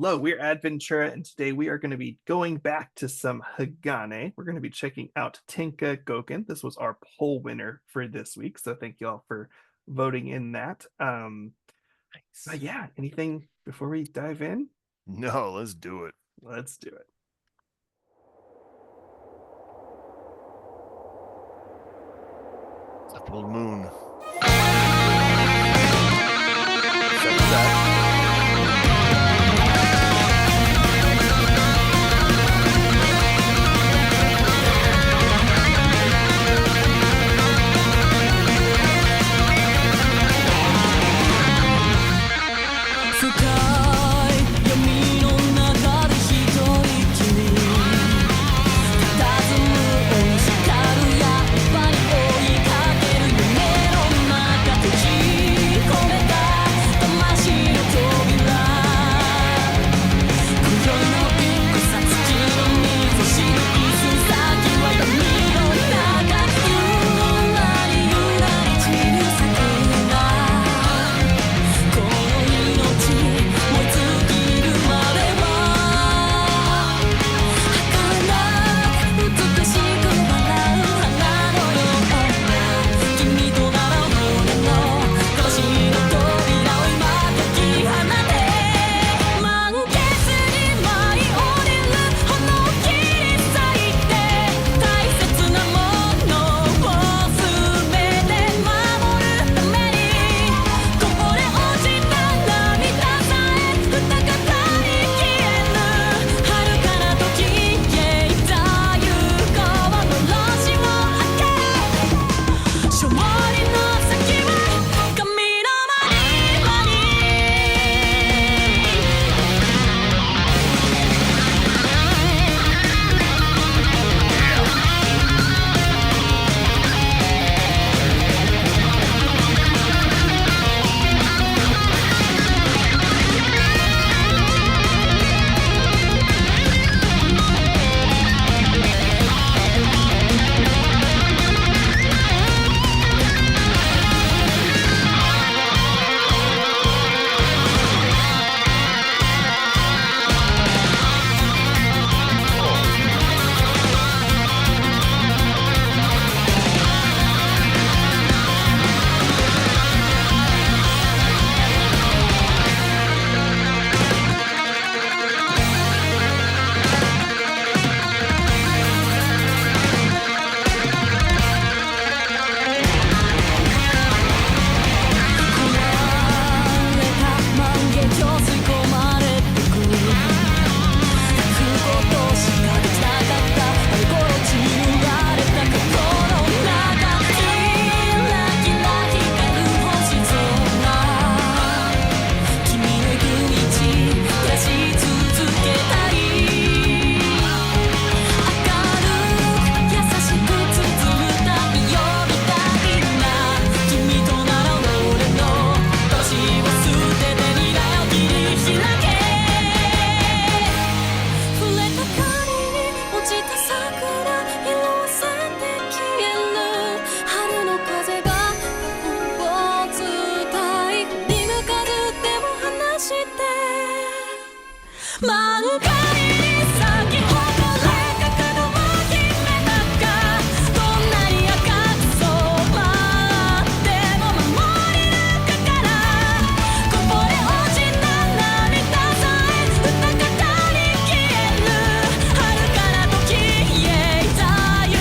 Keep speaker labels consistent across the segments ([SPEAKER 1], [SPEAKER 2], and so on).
[SPEAKER 1] Hello, we're Adventura, and today we are going to be going back to some Hagane. We're going to be checking out Tenka Goken. This was our poll winner for this week, so thank you all for voting in that. But
[SPEAKER 2] Nice.
[SPEAKER 1] yeah, anything before we dive in?
[SPEAKER 2] No, let's do it.
[SPEAKER 1] Let's do it.
[SPEAKER 2] The full moon. Except for that.
[SPEAKER 3] 深い闇の中で一息に佇む光るやっぱり追いかける夢の中閉じ込めた魂の扉今宵の一個さ月の水しるいつ先は闇の中ゆらりゆらり散る先がこの命燃え尽きるまでは儚く美しく笑う花のような君となら俺の魂の扉を今解き放て満月に舞い降りる炎を切り裂いて大切なものを全て守るためにこぼれ落ちた涙さえ二方に消えぬ遥かな時へいた行こうのろしを開け勝利の先は神の間に間に満開に咲き誇れ覚悟を決めたかどんなに赤く染まっても守り抜くからこぼれ落ちた涙さえ二方に消える遥かな時へいた行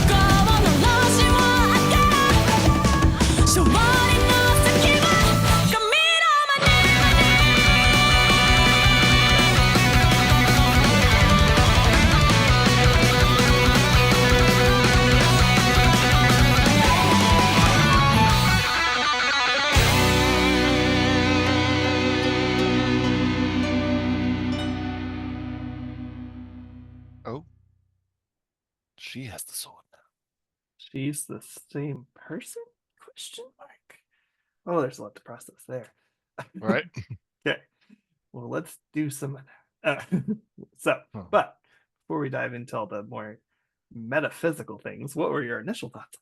[SPEAKER 3] こうのろしを開け勝利の先は神の間に
[SPEAKER 2] Oh, she has the sword now.
[SPEAKER 1] She's the same person? Question mark. Oh, there's a lot to process there.
[SPEAKER 2] Right?
[SPEAKER 1] Okay. Well, let's do some of that. So,
[SPEAKER 2] Huh.
[SPEAKER 1] but before we dive into all the more metaphysical things, what were your initial thoughts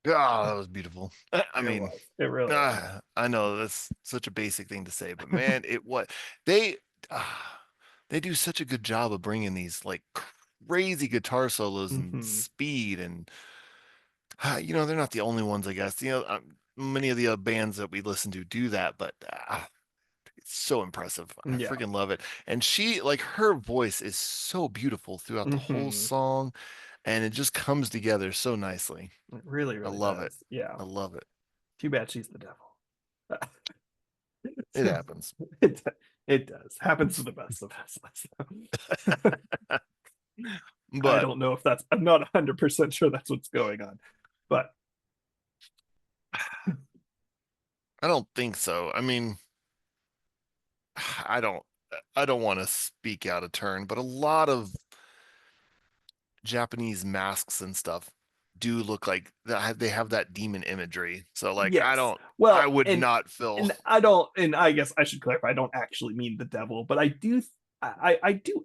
[SPEAKER 1] on
[SPEAKER 2] Oh, that was beautiful. I
[SPEAKER 1] that?
[SPEAKER 2] mean,
[SPEAKER 1] It really was.
[SPEAKER 2] I know that's such a basic thing to say, but man, it was they. they do such a good job of bringing these like crazy guitar solos and
[SPEAKER 1] Mhm.
[SPEAKER 2] speed, and they're not the only ones, I guess. Many of the bands that we listen to do that, but it's so impressive. I
[SPEAKER 1] Yeah.
[SPEAKER 2] freaking love it. And she, like, her voice is so beautiful throughout the whole
[SPEAKER 1] Mhm.
[SPEAKER 2] song, and it just comes together so nicely.
[SPEAKER 1] It really,
[SPEAKER 2] I
[SPEAKER 1] really
[SPEAKER 2] love it.
[SPEAKER 1] does. Yeah.
[SPEAKER 2] I love it.
[SPEAKER 1] Too bad she's the devil.
[SPEAKER 2] It
[SPEAKER 1] So,
[SPEAKER 2] happens.
[SPEAKER 1] it it does. Happens to the best of us. I
[SPEAKER 2] But
[SPEAKER 1] don't know if that's, I'm not 100% sure that's what's going on. But
[SPEAKER 2] I don't think so. I mean, I don't I don't want to speak out of turn, but a lot of Japanese masks and stuff do look like that. They have that demon imagery. So like
[SPEAKER 1] yes.
[SPEAKER 2] I
[SPEAKER 1] Well,
[SPEAKER 2] would not feel
[SPEAKER 1] and I don't, and I guess I should clarify, I don't actually mean the devil, but I do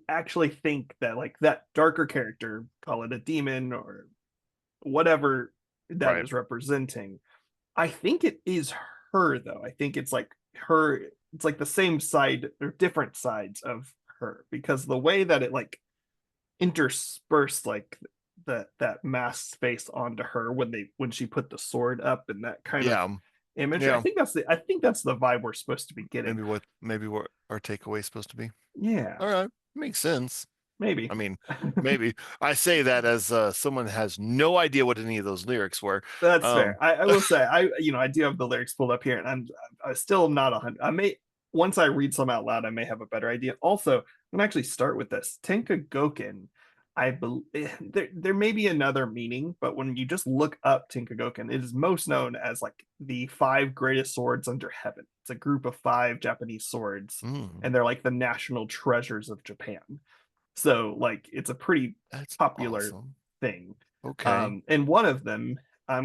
[SPEAKER 1] actually think that like that darker character, call it a demon or whatever that
[SPEAKER 2] right.
[SPEAKER 1] is representing, I think it is her though. I think it's like her, it's like the same side or different sides of her, because the way that it like interspersed like that mask face onto her when she put the sword up and that kind of
[SPEAKER 2] Yeah.
[SPEAKER 1] image.
[SPEAKER 2] Yeah.
[SPEAKER 1] I think that's the vibe we're supposed to be getting.
[SPEAKER 2] Maybe what our takeaway is supposed to be.
[SPEAKER 1] Yeah,
[SPEAKER 2] All right. Makes sense.
[SPEAKER 1] maybe.
[SPEAKER 2] I mean, maybe I say that as someone has no idea what any of those lyrics were.
[SPEAKER 1] That's
[SPEAKER 2] Um,
[SPEAKER 1] fair. I will say I do have the lyrics pulled up here, and I still am not 100. I may, once I read some out loud, I may have a better idea. Also, I'm gonna actually start with this Tenka Goken. I believe there may be another meaning, but when you just look up Tenka Goken, it is most known as like the five greatest swords under heaven. It's a group of five Japanese swords,
[SPEAKER 2] mm,
[SPEAKER 1] and they're like the national treasures of Japan. So like it's a pretty
[SPEAKER 2] that's
[SPEAKER 1] popular
[SPEAKER 2] awesome.
[SPEAKER 1] thing.
[SPEAKER 2] Okay.
[SPEAKER 1] And one of them, I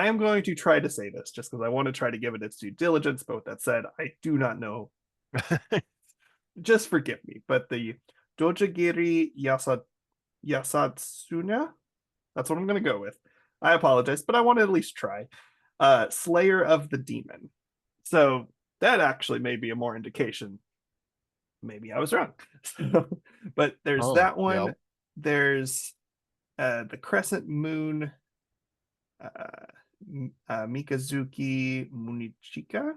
[SPEAKER 1] am going to try to say this just because I want to try to give it its due diligence. But with that said, I do not know. Just forgive me. But the Dojagiri Yasatsuna, that's what I'm going to go with. I apologize, but I want to at least try. Slayer of the Demon. So that actually may be a more indication. Maybe I was wrong. But there's
[SPEAKER 2] Oh,
[SPEAKER 1] that
[SPEAKER 2] yeah.
[SPEAKER 1] one. There's the Crescent Moon, uh, Mikazuki Munichika,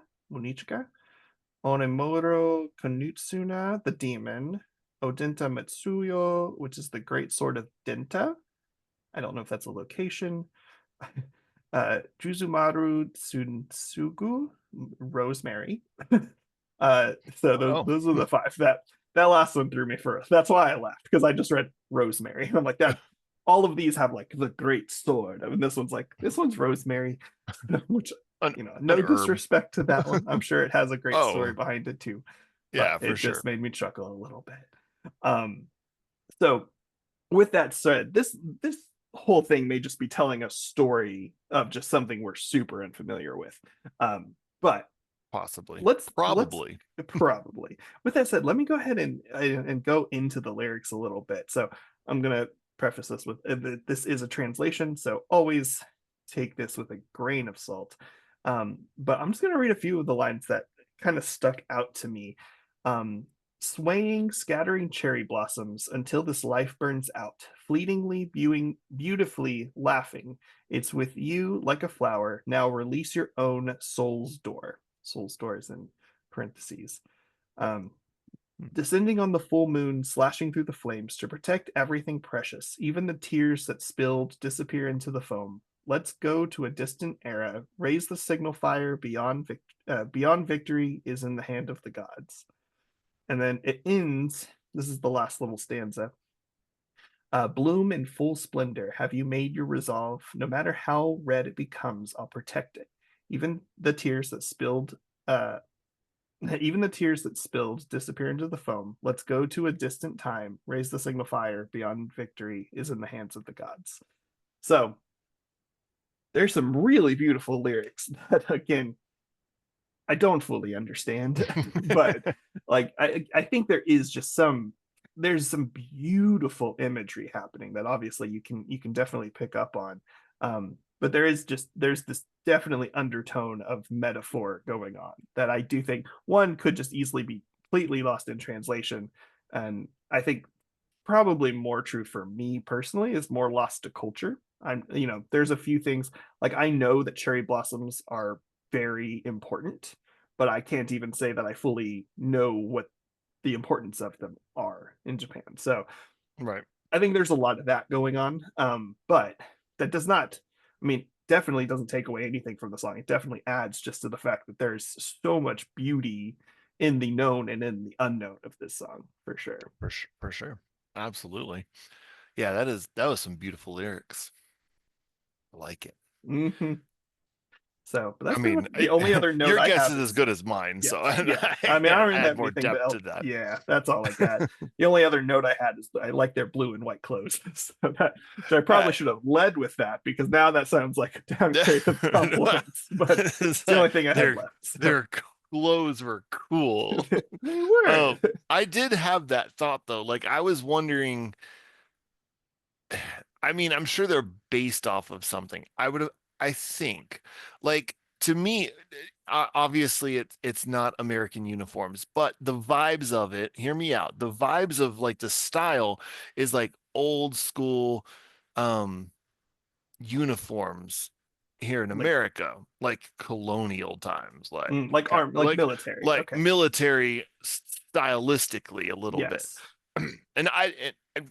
[SPEAKER 1] Onemoro Konutsuna, the demon, Odenta Matsuyo, which is the great sword of Denta. I don't know if that's a location. Juzumaru Tsunsugu, Rosemary. So
[SPEAKER 2] Oh,
[SPEAKER 1] those are the five. That last one threw me for. That's why I laughed, because I just read Rosemary. And I'm like that. All of these have like the great sword. I mean, this one's Rosemary, which
[SPEAKER 2] an
[SPEAKER 1] no
[SPEAKER 2] herb.
[SPEAKER 1] disrespect to that one. I'm sure it has a great story
[SPEAKER 2] Oh,
[SPEAKER 1] behind it too, but
[SPEAKER 2] yeah, for
[SPEAKER 1] it
[SPEAKER 2] sure.
[SPEAKER 1] just made me chuckle a little bit. So with that said, this whole thing may just be telling a story of just something we're super unfamiliar with. But
[SPEAKER 2] Possibly.
[SPEAKER 1] let's
[SPEAKER 2] Probably.
[SPEAKER 1] probably. With that said, let me go ahead and go into the lyrics a little bit. So I'm gonna preface this with this is a translation, so always take this with a grain of salt. But I'm just gonna read a few of the lines that kind of stuck out to me. Um, Swaying, scattering cherry blossoms until this life burns out, fleetingly viewing, beautifully laughing. It's with you like a flower. Now release your own soul's door. Soul's door is in parentheses. Um, Descending on the full moon, slashing through the flames to protect everything precious, even the tears that spilled disappear into the foam. Let's go to a distant era, raise the signal fire beyond victory is in the hand of the gods. And then it ends. This is the last little stanza. Bloom in full splendor. Have you made your resolve? No matter how red it becomes, I'll protect it. Even the tears that spilled, uh, even the tears that spilled disappear into the foam. Let's go to a distant time. Raise the signal fire. Beyond victory is in the hands of the gods. So there's some really beautiful lyrics that, again, I don't fully understand, but like I think there's some beautiful imagery happening that obviously you can definitely pick up on. But there's this definitely undertone of metaphor going on that I do think one could just easily be completely lost in translation, And I think probably more true for me personally is more lost to culture. There's a few things like I know that cherry blossoms are very important, but I can't even say that I fully know what the importance of them are in Japan. So
[SPEAKER 2] Right.
[SPEAKER 1] I think there's a lot of that going on. But that does not, I mean, definitely doesn't take away anything from the song. It definitely adds just to the fact that there's so much beauty in the known and in the unknown of this song, for sure.
[SPEAKER 2] For sure. Absolutely. Yeah, that was some beautiful lyrics. I like it.
[SPEAKER 1] Hmm. So, but that's
[SPEAKER 2] I
[SPEAKER 1] pretty much
[SPEAKER 2] mean,
[SPEAKER 1] the only other note
[SPEAKER 2] your
[SPEAKER 1] I
[SPEAKER 2] guess
[SPEAKER 1] have
[SPEAKER 2] is as
[SPEAKER 1] is
[SPEAKER 2] good as mine,
[SPEAKER 1] yes,
[SPEAKER 2] so
[SPEAKER 1] yeah. I mean, I don't even
[SPEAKER 2] add
[SPEAKER 1] have
[SPEAKER 2] more
[SPEAKER 1] anything
[SPEAKER 2] depth
[SPEAKER 1] else.
[SPEAKER 2] to that.
[SPEAKER 1] Yeah, that's all I got. The only other note I had is I like their blue and white clothes. Which I probably should have led with that because now that sounds like a downgrade of compliments. But it's the only thing I had left. So.
[SPEAKER 2] Their clothes were cool.
[SPEAKER 1] They were.
[SPEAKER 2] I did have that thought though. Like I was wondering, I mean, I'm sure they're based off of something. I think, like to me, obviously it's not American uniforms, but the vibes of it, hear me out. The vibes of like the style is like old school um uniforms here in
[SPEAKER 1] like
[SPEAKER 2] America, like colonial times,
[SPEAKER 1] like arm like military.
[SPEAKER 2] like
[SPEAKER 1] Okay.
[SPEAKER 2] military stylistically a little bit.
[SPEAKER 1] Yes.
[SPEAKER 2] And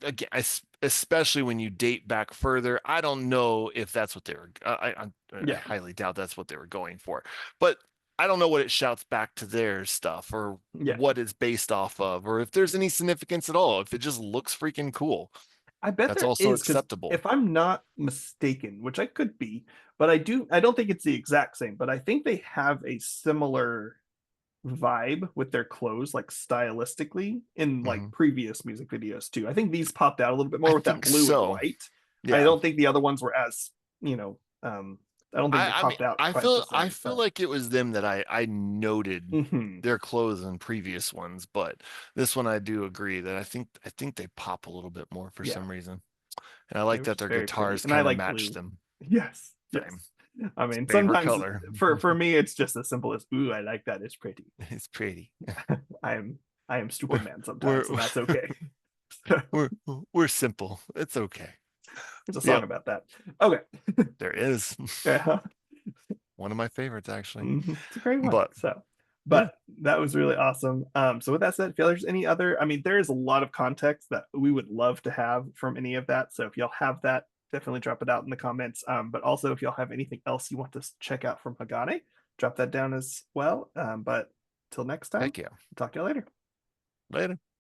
[SPEAKER 2] again, especially when you date back further, I don't know if that's what they were. I
[SPEAKER 1] Yeah.
[SPEAKER 2] highly doubt that's what they were going for. But I don't know what it shouts back to their stuff or
[SPEAKER 1] Yeah.
[SPEAKER 2] what it's based off of, or if there's any significance at all. If it just looks freaking cool,
[SPEAKER 1] I bet
[SPEAKER 2] that's
[SPEAKER 1] there
[SPEAKER 2] also
[SPEAKER 1] is because
[SPEAKER 2] acceptable.
[SPEAKER 1] if I'm not mistaken, which I could be, but I don't think it's the exact same, but I think they have a similar vibe with their clothes, like stylistically, in like
[SPEAKER 2] Mhm.
[SPEAKER 1] previous music videos too. I think these popped out a little bit
[SPEAKER 2] I
[SPEAKER 1] more with that
[SPEAKER 2] think
[SPEAKER 1] blue and
[SPEAKER 2] so.
[SPEAKER 1] white. I
[SPEAKER 2] Yeah.
[SPEAKER 1] don't think the other ones were as, I don't think they
[SPEAKER 2] I mean
[SPEAKER 1] popped out quite the
[SPEAKER 2] I
[SPEAKER 1] same.
[SPEAKER 2] feel
[SPEAKER 1] But
[SPEAKER 2] like it was them that I noted
[SPEAKER 1] mhm.
[SPEAKER 2] their clothes in previous ones, but this one I do agree that I think they pop a little bit more for
[SPEAKER 1] Yeah,
[SPEAKER 2] some reason. And I
[SPEAKER 1] they
[SPEAKER 2] like
[SPEAKER 1] were
[SPEAKER 2] that
[SPEAKER 1] just
[SPEAKER 2] their
[SPEAKER 1] very pretty,
[SPEAKER 2] guitars
[SPEAKER 1] and I
[SPEAKER 2] kind of
[SPEAKER 1] like
[SPEAKER 2] match
[SPEAKER 1] blue.
[SPEAKER 2] them.
[SPEAKER 1] Yes,
[SPEAKER 2] Same.
[SPEAKER 1] yes. I mean,
[SPEAKER 2] Favorite
[SPEAKER 1] sometimes
[SPEAKER 2] color.
[SPEAKER 1] for me, it's just as simple as, "Ooh, I like that. It's pretty."
[SPEAKER 2] It's pretty.
[SPEAKER 1] I am I am stupid
[SPEAKER 2] We're
[SPEAKER 1] man
[SPEAKER 2] we're
[SPEAKER 1] sometimes, and that's okay.
[SPEAKER 2] we're we're simple. It's okay.
[SPEAKER 1] There's a song
[SPEAKER 2] Yep,
[SPEAKER 1] about that. Okay.
[SPEAKER 2] there is.
[SPEAKER 1] Yeah.
[SPEAKER 2] One of my favorites actually.
[SPEAKER 1] It's a great one.
[SPEAKER 2] But
[SPEAKER 1] So,
[SPEAKER 2] yeah,
[SPEAKER 1] but that was really awesome. So with that said, if there's any other, I mean, there is a lot of context that we would love to have from any of that. So if y'all have that, definitely drop it out in the comments. But also if y'all have anything else you want to check out from Hagane, drop that down as well. But till next time,
[SPEAKER 2] heck yeah.
[SPEAKER 1] talk to y'all later.
[SPEAKER 2] Later.